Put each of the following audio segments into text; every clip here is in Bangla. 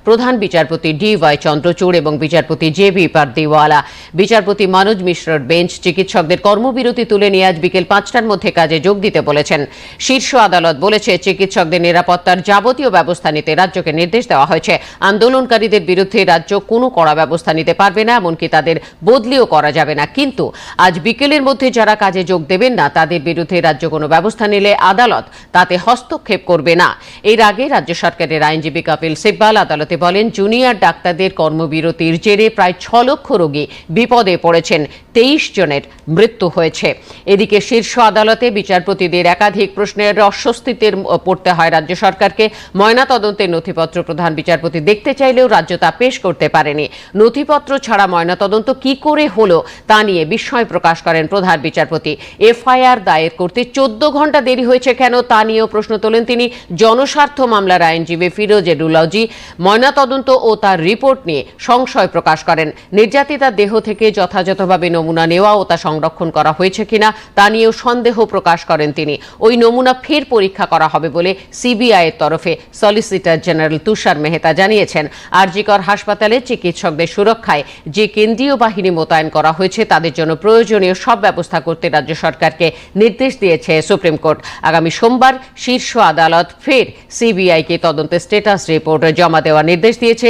প্রধান বিচারপতি DY চন্দ্রচূড় এবং বিচারপতি JB পারদিওয়ালা। বিচারপতি মনোজ মিশ্রর বেঞ্চ চিকিৎসকদের কর্মবিরতি তুলে নিয়ে আজ বিকেল 5টার মধ্যে কাজে যোগ দিতে বলেছেন। শীর্ষ আদালত বলেছে, চিকিৎসকদের নিরাপত্তার যাবতীয় ব্যবস্থা নিতে রাজ্যকে নির্দেশ দেওয়া হয়েছে। আন্দোলনকারীদের বিরুদ্ধে রাজ্য কোনো কড়া ব্যবস্থা নিতে পারবে না, এমনকি তাদের বদলিও করা যাবে না। কিন্তু আজ বিকেলের মধ্যে যারা কাজে যোগ দেবেন না, তাদের বিরুদ্ধে রাজ্য কোনো ব্যবস্থা নিলে আদালত তাতে হস্তক্ষেপ করবে না। এর আগে রাজ্য সরকারের আইনজীবী কপিল সিব্বাল আদালতে বলেন, জুনিয়র ডাক্তারদের কর্মবিরতির জেরে প্রায় 6 লক্ষ রোগী বিপদে পড়েছেন, 23 জনের মৃত্যু হয়েছে। এদিকে শীর্ষ আদালতে বিচারপতিদের একাধিক প্রশ্নের অস্বস্তিতে পড়তে হয় রাজ্য সরকারকে। ময়নাতদন্তের নথিপত্র প্রধান বিচারপতি দেখতে চাইলেও রাজ্য তা পেশ করতে পারেনি। নথিপত্র ছাড়া ময়নাতদন্ত কি করে হলো তা নিয়ে বিস্ময় প্রকাশ করেন প্রধান বিচারপতি। FIR দায়ের করতে 14 ঘন্টা দেরি হয়েছে কেন তা নিয়েও প্রশ্ন তোলেন তিনি। জনস্বার্থ মামলার আইনজীবী ফিরোজ এডুলজি ময়নাতদন্ত ও তার রিপোর্ট নিয়ে সংশয় প্রকাশ করেন। নির্যাতিতার দেহ থেকে যথাযথভাবে নমুনা নেওয়া ও তা সংরক্ষণ করা হয়েছে কিনা তা নিয়েও সন্দেহ প্রকাশ করেন তিনি। ওই নমুনা ফের পরীক্ষা করা হবে বলে CBI এর তরফে সলিসিটর জেনারেল তুষার মেহতা জানিয়েছেন। আরজিকর হাসপাতালে চিকিৎসকদের সুরক্ষায় যে কেন্দ্রীয় বাহিনী মোতায়েন করা হয়েছে, তাদের জন্য প্রয়োজনীয় সব ব্যবস্থা করতে রাজ্য সরকারকে নির্দেশ দিয়েছে সুপ্রিম কোর্ট। আগামী সোমবার শীর্ষ আদালত ফের CBI-কে তদন্তের স্ট্যাটাস রিপোর্ট জমা দেওয়ার নির্দেশ দিয়েছে।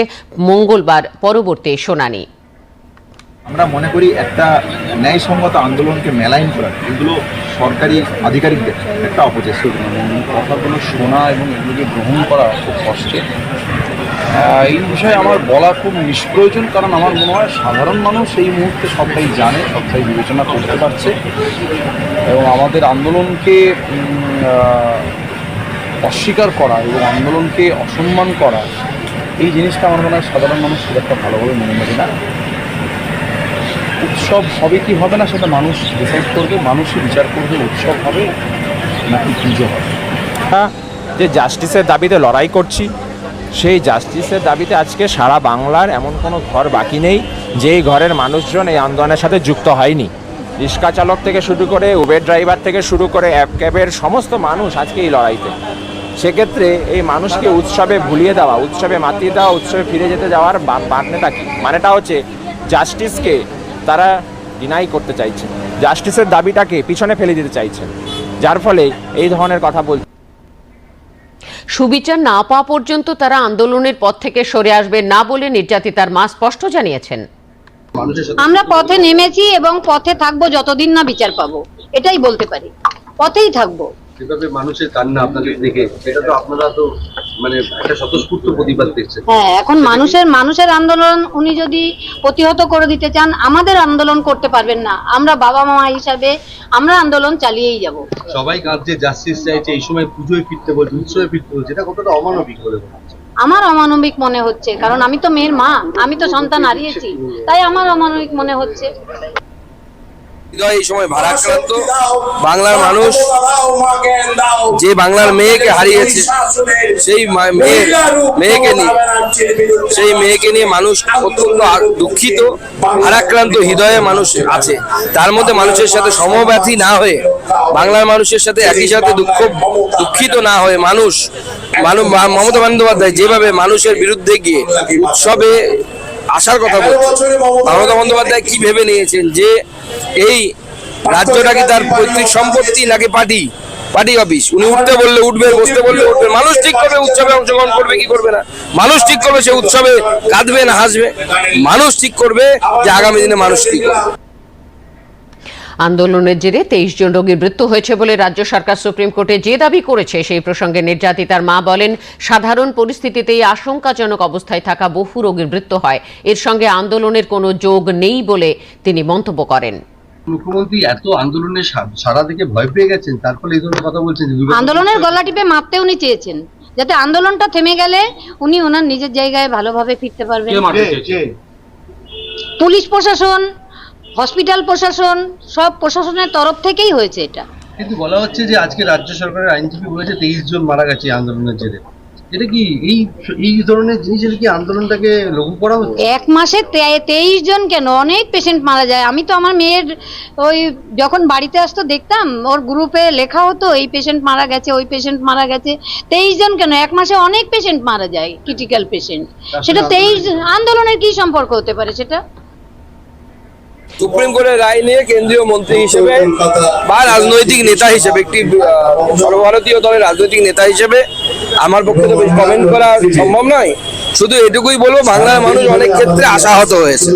মঙ্গলবার পরবর্তী শুনানি। আমরা মনে করি একটা ন্যায়সঙ্গত আন্দোলনকে মেলাইন করা, এগুলো সরকারি আধিকারিকদের একটা অপচেষ্টা। কথাগুলো শোনা এবং এগুলোকে গ্রহণ করা খুব কষ্টের। এই বিষয়ে আমার বলা খুব নিষ্প্রয়োজন, কারণ আমার মনে হয় সাধারণ মানুষ এই মুহূর্তে সবটাই জানে, সবটাই বিবেচনা করতে পারছে। এবং আমাদের আন্দোলনকে অস্বীকার করা এবং আন্দোলনকে অসম্মান করা, এই জিনিসটা আমার মনে হয় সাধারণ মানুষ খুব একটা ভালোভাবে মেনে নেবে না। উৎসব হবে কি হবে না সেটা মানুষ ডিসাইড করবে, মানুষই বিচার করবে উৎসব হবে নাকি পুজো হবে। যে জাস্টিসের দাবিতে লড়াই করছি, সেই জাস্টিসের দাবিতে আজকে সারা বাংলার এমন কোনো ঘর বাকি নেই যেই ঘরের মানুষজন এই আন্দোলনের সাথে যুক্ত হয়নি। রিক্সা চালক থেকে শুরু করে উবের ড্রাইভার থেকে শুরু করে ক্যাবের সমস্ত মানুষ আজকে এই লড়াইতে। সেক্ষেত্রে এই মানুষকে উৎসবে ভুলিয়ে দেওয়া, উৎসবে মাতিয়ে দেওয়া, উৎসবে ফিরে যেতে যাওয়ার মানেটা কি? মানেটা হচ্ছে জাস্টিসকে তারা ডিনাই করতে চাইছেন, জাস্টিসের দাবিটাকে পিছনে ফেলে দিতে চাইছেন, যার ফলে এই ধরনের কথা বলছে। সুবিচার না পাওয়া পর্যন্ত তারা আন্দোলনের পথ থেকে সরে আসবে না বলে নির্যাতিতার মা স্পষ্ট জানিয়েছেন। আমরা পথে নেমেছি এবং পথে থাকবো যতদিন না বিচার পাবো, এটাই বলতে পারি। পথেই থাকবো। যেভাবে মানুষের কান্না আপনাদের দেখে, সেটা তো আপনারা তো মানে একটা স্বতঃস্ফূর্ত প্রতিবাদ দেখছেন। হ্যাঁ, এখন মানুষের আন্দোলন উনি যদি প্রতিহত করে দিতে চান, আমাদের আন্দোলন করতে পারবেন না। আমরা বাবা মা হিসাবে আমরা আন্দোলন চালিয়েই যাব। সবাই কাঁদছে, জাস্টিস চাইছে, এই সময় পুজোয় ফিরতে বলছে, উৎসবে ফিরতে বলছে, এটা কতটা অমানবিক বলে মনে হচ্ছে? আমার অমানবিক মনে হচ্ছে, কারণ আমি তো মেয়ের মা, আমি তো সন্তান হারিয়েছি, তাই আমার অমানবিক মনে হচ্ছে। এই সময় ভারাক্রান্ত বাংলার মানুষ যে বাংলার মেয়েকে হারিয়েছে, সেই মেয়েকে নিয়ে মানুষ অত্যন্ত দুঃখিত, ভারাক্রান্ত হৃদয়ে মানুষ আছে। তার মধ্যে মানুষের সাথে সমব্যথী না হয়ে, বাংলার মানুষের সাথে একই সাথে দুঃখিত না হয়ে মমতা বন্দ্যোপাধ্যায় যেভাবে মানুষের বিরুদ্ধে গিয়ে উৎসবে আসার কথা বলছে, মমতা বন্দ্যোপাধ্যায় কি ভেবে নিয়েছেন যে এই রাজ্যটাকে তার পৈতৃক সম্পত্তি নাকি পার্টি অফিস? উনি উঠতে বললে উঠবে, বসতে বললে উঠবে। মানুষ ঠিক করবে উৎসবে অংশগ্রহণ করবে কি করবে না, মানুষ ঠিক করবে সে উৎসবে কাঁদবে না হাসবে, মানুষ ঠিক করবে যে আগামী দিনে মানুষ কি করবে। আন্দোলনের জেরে 23 জন রোগীর মৃত্যু হয়েছে বলে রাজ্য সরকার সুপ্রিম কোর্টে যে দাবি করেছে, সেই প্রসঙ্গে নির্যাতিতার মা বলেন, সাধারণ পরিস্থিতিতেই আশঙ্কাজনক অবস্থায় থাকা বহু রোগীর মৃত্যু হয়, এর সঙ্গে আন্দোলনের কোনো যোগ নেই বলে তিনি মন্তব্য করেন। মুখ্যমন্ত্রী এত আন্দোলনের সারা থেকে ভয় পেয়ে গেছেন, তার ফলে এই ধরনের কথা বলছেন। আন্দোলনের গলা টিপে মারতে উনি চেয়েছেন, যাতে আন্দোলনটা থেমে গেলে উনি ওনার নিজের জায়গায় ভালোভাবে ফিরতে পারবেন। পুলিশ প্রশাসন, হসপিটাল প্রশাসন, সব প্রশাসনের তরফ থেকেই হয়েছে এটা। কিন্তু বলা হচ্ছে যে আজকে রাজ্য সরকারের আইনজীবী বলেছে 23 জন মারা গেছে আন্দোলনের জেরে। এটা কি এই ধরনের জিনিসের কি আন্দোলনটাকে লঘু করা হচ্ছে? এক মাসে 23 জন কেন, অনেক পেশেন্ট মারা যায়। আমি তো আমার মেয়ের ওই যখন বাড়িতে আসতো দেখতাম ওর গ্রুপে লেখা হতো এই পেশেন্ট মারা গেছে, ওই পেশেন্ট মারা গেছে। 23 জন কেন, এক মাসে অনেক পেশেন্ট মারা যায়, ক্রিটিক্যাল পেশেন্ট। সেটা 23 আন্দোলনের কি সম্পর্ক হতে পারে সেটা? সুপ্রিম কোর্টের রায় নিয়ে কেন্দ্রীয় মন্ত্রী হিসেবে বা রাজনৈতিক নেতা হিসেবে, একটি সর্বভারতীয় দলের রাজনৈতিক নেতা হিসেবে আমার পক্ষে তো বেশি কমেন্ট করা সম্ভব নয়। শুধু এটুকুই বলবো, বাংলার মানুষ অনেক ক্ষেত্রে আশাহত হয়েছে।